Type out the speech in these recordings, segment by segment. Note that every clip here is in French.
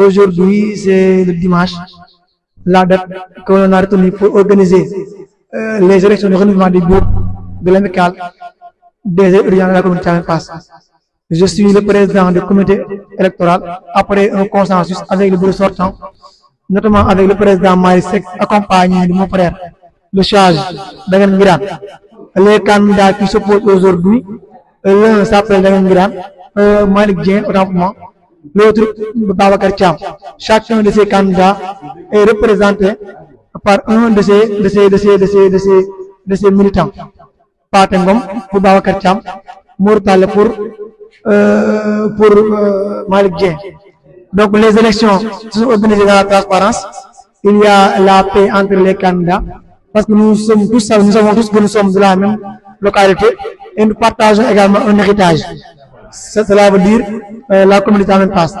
Aujourd'hui, c'est le dimanche, la date qu'on a retenue pour organiser les élections de renouvellement des bureaux de l'amicale des étudiants de la commune de Thiamène-Pass. Je suis le président du comité électoral après un consensus avec le bureau sortant, notamment avec le président Malick Seck, accompagné de mon frère, le charge Dagan Ngirane. Les candidats qui s'opposent aujourd'hui, l'un s'appelle Dagan Ngirane, Malick Dieng, autant pour moi, l'autre Babacar Thiam. Chacun de ces candidats est représenté par un de ces militants. Patengom pour Babacar Thiam, Mourtal pour Malick Dieng. Donc les élections sont organisées dans la transparence. Il y a la paix entre les candidats parce que nous savons tous que nous sommes de la même localité et nous partageons également un héritage. Cela veut dire la communauté en passe.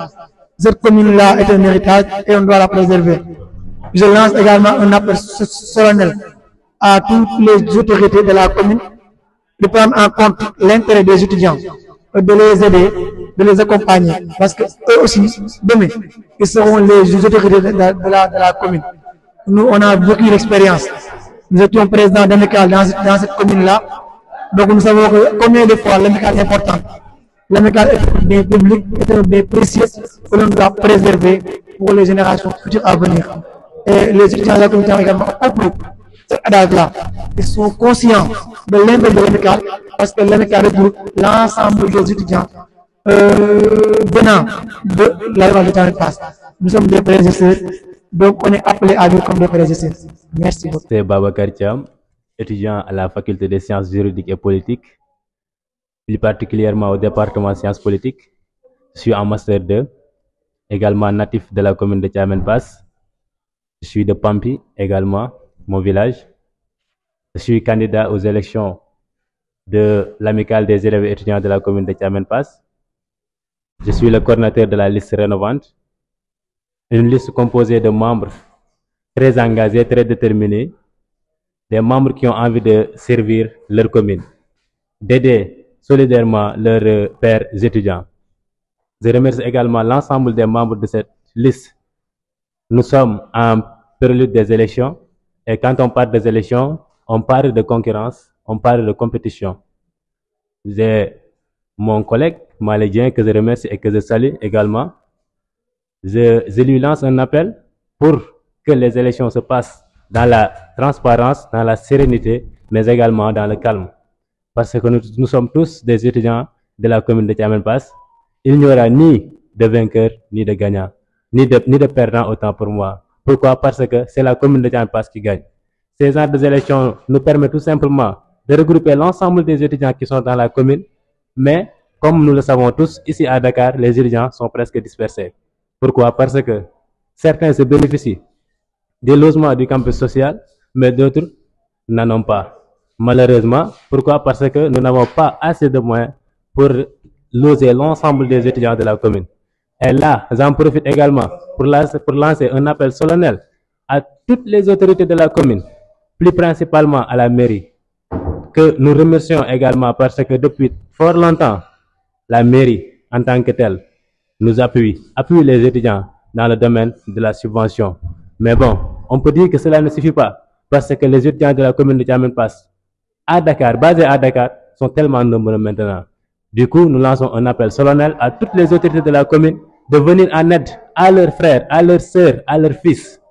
Cette commune-là est un héritage et on doit la préserver. Je lance également un appel solennel à toutes les autorités de la commune de prendre en compte l'intérêt des étudiants, de les aider, de les accompagner, parce que eux aussi, demain, ils seront les autorités de la commune. Nous, on a beaucoup d'expérience. Nous étions présidents d'amicale dans cette commune-là, donc nous savons combien de fois l'amicale est importante. L'amicale est un bien public, est un bien précieux que l'on doit préserver pour les générations futures à venir. Et les étudiants de la communauté ont également approuvé cet adage-là. Ils sont conscients de l'intérêt de l'amicale parce que l'amicale regroupe l'ensemble des étudiants venant de la région de Thiamène-Pass. Nous sommes des frères et sœurs, donc on est appelés à vivre comme des frères et sœurs. Merci beaucoup. C'est Babacar Thiam, étudiant à la faculté des sciences juridiques et politiques, plus particulièrement au département sciences politiques. Je suis en master 2, également natif de la commune de Thiamène-Pass. Je suis de Pampi également, mon village. Je suis candidat aux élections de l'amicale des élèves et étudiants de la commune de Thiamène-Pass. Je suis le coordinateur de la liste rénovante, une liste composée de membres très engagés, très déterminés, des membres qui ont envie de servir leur commune, d'aider solidairement leurs pairs étudiants. Je remercie également l'ensemble des membres de cette liste. Nous sommes en période des élections et quand on parle des élections, on parle de concurrence, on parle de compétition. J'ai mon collègue Malick Dieng que je remercie et que je salue également. Je lui lance un appel pour que les élections se passent dans la transparence, dans la sérénité, mais également dans le calme. Parce que nous sommes tous des étudiants de la commune de Thiamène-Pass. Il n'y aura ni de vainqueur, ni de gagnant, ni de perdant autant pour moi. Pourquoi? Parce que c'est la commune de Thiamène-Pass qui gagne. Ces genres d'élections nous permettent tout simplement de regrouper l'ensemble des étudiants qui sont dans la commune, mais comme nous le savons tous, ici à Dakar, les étudiants sont presque dispersés. Pourquoi? Parce que certains se bénéficient des logements du campus social, mais d'autres n'en ont pas. Malheureusement, pourquoi? Parce que nous n'avons pas assez de moyens pour loger l'ensemble des étudiants de la commune. Et là, j'en profite également pour lancer un appel solennel à toutes les autorités de la commune, plus principalement à la mairie, que nous remercions également parce que depuis fort longtemps, la mairie en tant que telle nous appuie les étudiants dans le domaine de la subvention. Mais bon, on peut dire que cela ne suffit pas parce que les étudiants de la commune de Thiamène-Pass à Dakar, basés à Dakar, sont tellement nombreux maintenant. Du coup, nous lançons un appel solennel à toutes les autorités de la commune de venir en aide à leurs frères, à leurs sœurs, à leurs fils,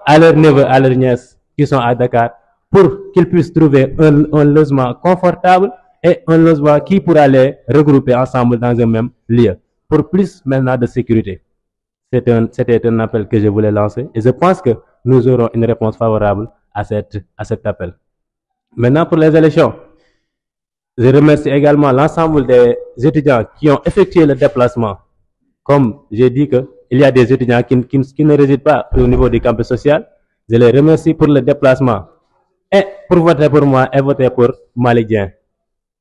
à leurs neveux, à leurs nièces qui sont à Dakar pour qu'ils puissent trouver un logement confortable et un logement qui pourra les regrouper ensemble dans un même lieu pour plus maintenant de sécurité. C'était un appel que je voulais lancer et je pense que nous aurons une réponse favorable à cet appel. Maintenant pour les élections, je remercie également l'ensemble des étudiants qui ont effectué le déplacement. Comme j'ai dit qu'il y a des étudiants qui ne résident pas au niveau du campus social, je les remercie pour le déplacement et pour voter pour moi et voter pour Malick Dieng.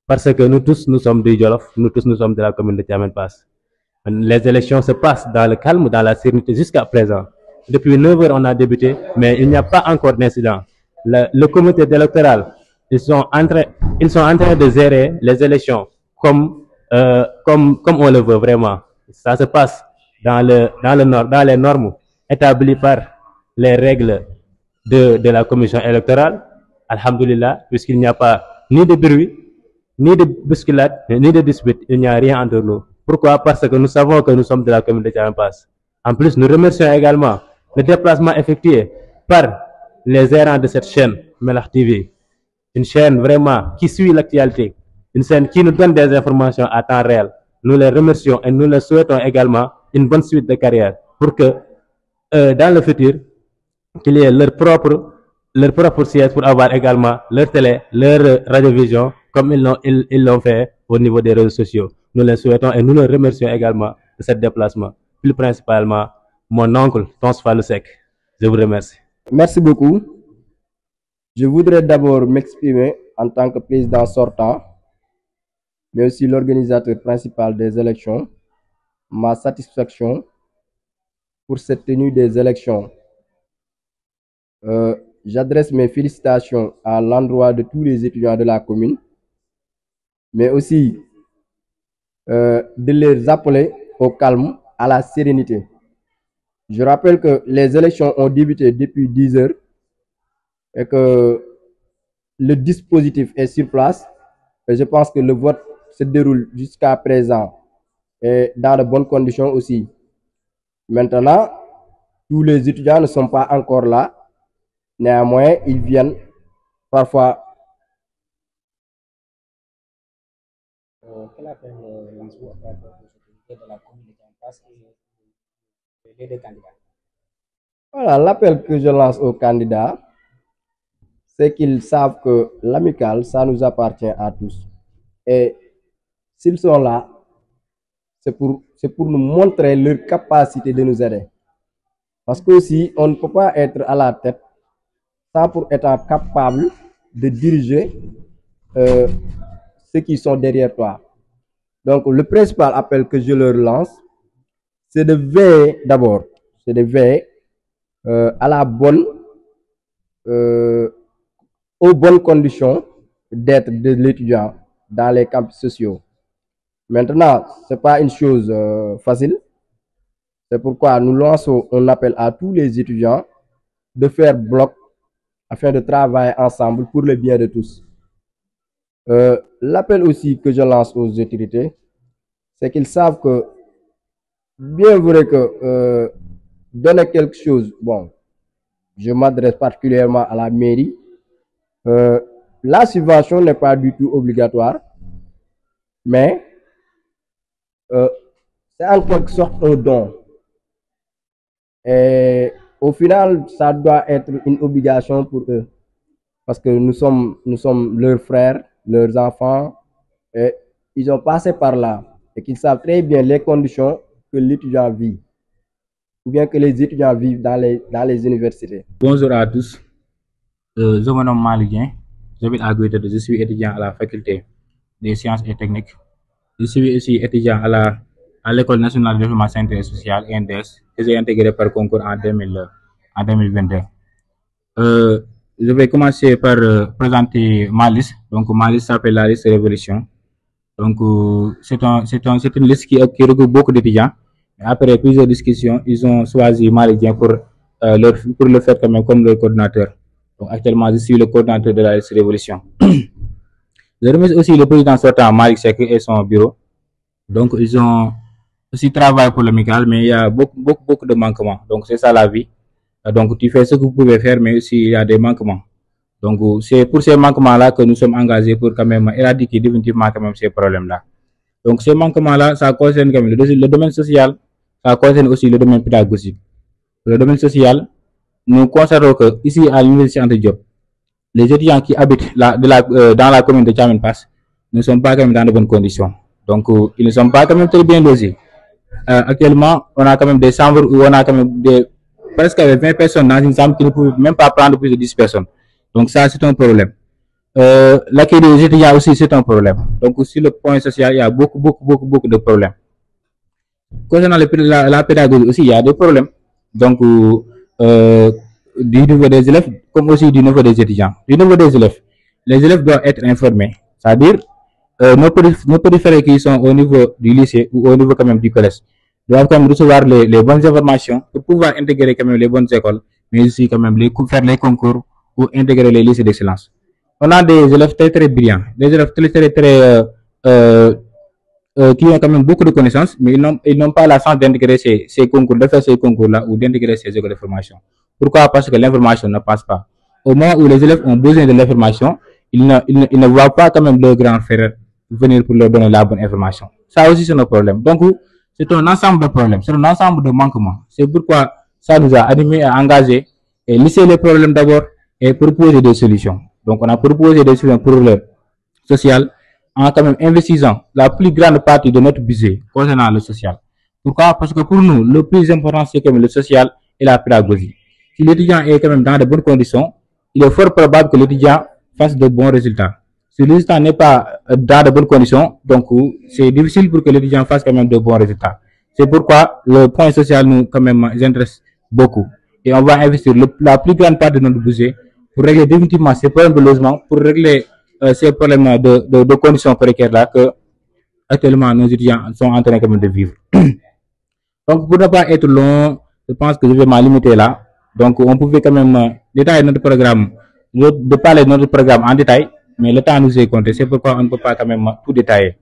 Parce que nous tous, nous sommes du Jolof, nous tous, nous sommes de la commune de Thiamène-Pass. Les élections se passent dans le calme, dans la sérénité jusqu'à présent. Depuis 9 heures, on a débuté, mais il n'y a pas encore d'incident. Le comité électoral, ils sont en train de gérer les élections comme on le veut vraiment. Ça se passe dans les normes établies par les règles de la commission électorale. Alhamdulillah, puisqu'il n'y a pas ni de bruit, ni de bousculade, ni de dispute, il n'y a rien entre nous. Pourquoi? Parce que nous savons que nous sommes de la commune de Thiamène-Pass. En plus, nous remercions également le déplacement effectué par les errants de cette chaîne, Melakh TV. Une chaîne vraiment qui suit l'actualité, une chaîne qui nous donne des informations à temps réel. Nous les remercions et nous les souhaitons également une bonne suite de carrière pour que dans le futur, qu'il y ait leur propre siège pour avoir également leur télé, leur radiovision, comme ils l'ont fait au niveau des réseaux sociaux. Nous les souhaitons et nous les remercions également de ce déplacement. Plus principalement, mon oncle, Tons Fallou Seck. Je vous remercie. Merci beaucoup. Je voudrais d'abord m'exprimer en tant que président sortant, mais aussi l'organisateur principal des élections, ma satisfaction pour cette tenue des élections. J'adresse mes félicitations à l'endroit de tous les étudiants de la commune, mais aussi de les appeler au calme, à la sérénité. Je rappelle que les élections ont débuté depuis 10 heures et que le dispositif est sur place. Et je pense que le vote se déroule jusqu'à présent et dans de bonnes conditions aussi. Maintenant, tous les étudiants ne sont pas encore là. Néanmoins, ils viennent parfois. Quel appel lancez-vous à de la commune de Thiamène-Pass et les deux candidats? Voilà, l'appel que je lance aux candidats, c'est qu'ils savent que l'amicale, ça nous appartient à tous. Et s'ils sont là, c'est pour nous montrer leur capacité de nous aider. Parce que aussi, on ne peut pas être à la tête sans pour être capable de diriger ceux qui sont derrière toi. Donc, le principal appel que je leur lance, c'est de veiller d'abord, c'est de veiller à la bonne, aux bonnes conditions d'être de l'étudiant dans les campus sociaux. Maintenant, ce n'est pas une chose facile. C'est pourquoi nous lançons un appel à tous les étudiants de faire bloc afin de travailler ensemble pour le bien de tous. L'appel aussi que je lance aux autorités, c'est qu'ils savent que bien vrai que donner quelque chose, bon, je m'adresse particulièrement à la mairie, la subvention n'est pas du tout obligatoire, mais c'est en quelque sorte un don. Et au final, ça doit être une obligation pour eux. Parce que nous sommes leurs frères, leurs enfants, et ils ont passé par là. Et qu'ils savent très bien les conditions que l'étudiant vit. Ou bien que les étudiants vivent dans les universités. Bonjour à tous. Je me nomme Malick Dieng. J'habite à Guédiawaye. Je suis étudiant à la faculté des sciences et techniques. Je suis aussi étudiant à l'École nationale de développement sanitaire et social, INDS, que j'ai intégré par concours en 2022. Je vais commencer par présenter ma liste. Donc, ma liste s'appelle la liste Révolution. Donc, c'est une liste qui regroupe beaucoup d'étudiants. Après plusieurs discussions, ils ont choisi Malick Dieng pour le faire quand même comme le coordinateur. Donc, actuellement, je suis le coordinateur de la liste Révolution. Je remercie aussi le président sortant, Malick Seck, et son bureau. Donc, ils ont aussi travaillé pour l'amicale, mais il y a beaucoup de manquements. Donc, c'est ça la vie. Donc, tu fais ce que vous pouvez faire, mais aussi il y a des manquements. Donc, c'est pour ces manquements-là que nous sommes engagés pour quand même éradiquer définitivement quand même ces problèmes-là. Donc, ces manquements-là, ça concerne quand même le domaine social, ça concerne aussi le domaine pédagogique. Le domaine social, nous constatons que ici à l'université Anta Diop, les étudiants qui habitent dans la commune de Thiamène-Pass ne sont pas quand même dans de bonnes conditions. Donc, ils ne sont pas quand même très bien logés. Actuellement, on a quand même des chambres où on a quand même presque 20 personnes dans une chambre qui ne peuvent même pas prendre plus de 10 personnes. Donc, ça, c'est un problème. L'accueil des étudiants aussi, c'est un problème. Donc, sur le point social, il y a beaucoup de problèmes. Concernant la pédagogie aussi, il y a des problèmes. Donc, du niveau des élèves, comme aussi du niveau des étudiants. Du niveau des élèves, les élèves doivent être informés. C'est-à-dire, nos périphériques qui sont au niveau du lycée ou au niveau quand même du collège doivent quand même recevoir les bonnes informations pour pouvoir intégrer quand même les bonnes écoles, mais aussi quand même faire les concours ou intégrer les lycées d'excellence. On a des élèves très brillants, des élèves qui ont quand même beaucoup de connaissances, mais ils n'ont pas la chance d'intégrer ces concours, de faire ces concours-là ou d'intégrer ces écoles de formation. Pourquoi? Parce que l'information ne passe pas. Au moment où les élèves ont besoin de l'information, ils ne voient pas quand même leurs grands frères venir pour leur donner la bonne information. Ça aussi, c'est notre problème. Donc, c'est un ensemble de problèmes, c'est un ensemble de manquements. C'est pourquoi ça nous a animés à engager et lisser les problèmes d'abord et proposer des solutions. Donc, on a proposé des solutions pour le social en quand même investissant la plus grande partie de notre budget concernant le social. Pourquoi? Parce que pour nous, le plus important, c'est quand même le social et la pédagogie. Si l'étudiant est quand même dans de bonnes conditions, il est fort probable que l'étudiant fasse de bons résultats. Si le résultat n'est pas dans de bonnes conditions, donc c'est difficile pour que l'étudiant fasse quand même de bons résultats. C'est pourquoi le point social nous quand même intéresse beaucoup. Et on va investir la plus grande part de notre budget pour régler définitivement ces problèmes de logement, pour régler ces problèmes de conditions précaires là que actuellement nos étudiants sont en train quand même de vivre. Donc pour ne pas être long, je pense que je vais m'en limiter là. Donc on pouvait quand même détailler notre programme, de parler de notre programme en détail, mais le temps nous est compté, c'est pourquoi on ne peut pas quand même tout détailler.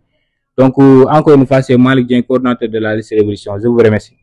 Donc encore une fois, c'est Malik Dieng, coordinateur de la liste Révolution. Je vous remercie.